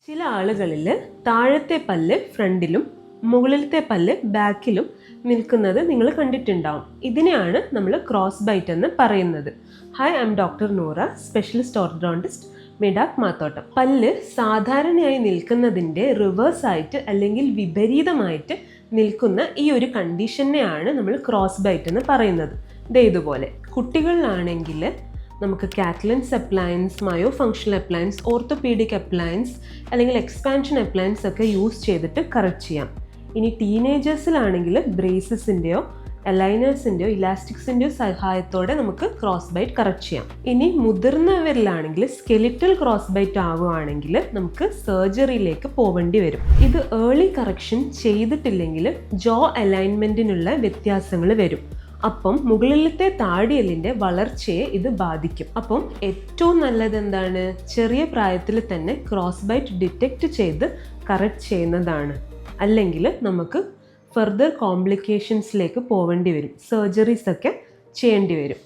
ചില ആളുകളിൽ താഴത്തെ പല്ല് ഫ്രണ്ടിലും മുകളിലത്തെ പല്ല് ബാക്കിലും നിൽക്കുന്നത് നിങ്ങൾ കണ്ടിട്ടുണ്ടാവും. ഇതിനെയാണ് നമ്മൾ ക്രോസ് ബൈറ്റ് എന്ന് പറയുന്നത്. Hi, I'm doctor Noora, specialist orthodontist, മെഡാക് മാത്തോട്ടം. പല്ല് സാധാരണയായി നിൽക്കുന്നതിൻ്റെ റിവേഴ്സ് ആയിട്ട് അല്ലെങ്കിൽ വിപരീതമായിട്ട് നിൽക്കുന്ന ഈ ഒരു കണ്ടീഷനെയാണ് നമ്മൾ ക്രോസ് ബൈറ്റ് എന്ന് പറയുന്നത്. ഇതുപോലെ കുട്ടികളിലാണെങ്കിൽ നമുക്ക് കാറ്റ്ലൻസ് അപ്ലയൻസ്, മയോ ഫങ്ഷണൽ അപ്ലയൻസ്, ഓർത്തോപീഡിക് അപ്ലയൻസ് അല്ലെങ്കിൽ എക്സ്പാൻഷൻ അപ്ലയൻസ് ഒക്കെ യൂസ് ചെയ്തിട്ട് കറക്റ്റ് ചെയ്യാം. ഇനി ടീനേജേഴ്സിലാണെങ്കിൽ ബ്രേസസിൻ്റെയോ അലൈനേഴ്സിൻ്റെയോ ഇലാസ്റ്റിക്സിൻ്റെയോ സഹായത്തോടെ നമുക്ക് ക്രോസ് ബൈറ്റ് കറക്റ്റ് ചെയ്യാം. ഇനി മുതിർന്നവരിലാണെങ്കിൽ സ്കെലിറ്റൽ ക്രോസ് ബൈറ്റ് ആവുകയാണെങ്കിൽ നമുക്ക് സർജറിയിലേക്ക് പോവേണ്ടി വരും. ഇത് ഏർലി കറക്ഷൻ ചെയ്തിട്ടില്ലെങ്കിൽ ജോ അലൈൻമെൻറ്റിനുള്ള വ്യത്യാസങ്ങൾ വരും. അപ്പം മുകളിലത്തെ താടിയെല്ലിൻ്റെ വളർച്ചയെ ഇത് ബാധിക്കും. അപ്പം ഏറ്റവും നല്ലത് എന്താണ്? ചെറിയ പ്രായത്തിൽ തന്നെ ക്രോസ് ബൈറ്റ് ഡിറ്റക്റ്റ് ചെയ്ത് കറക്റ്റ് ചെയ്യുന്നതാണ്. അല്ലെങ്കിൽ നമുക്ക് ഫർദർ കോംപ്ലിക്കേഷൻസിലേക്ക് പോവേണ്ടി വരും, സർജറീസ് ഒക്കെ ചെയ്യേണ്ടി വരും.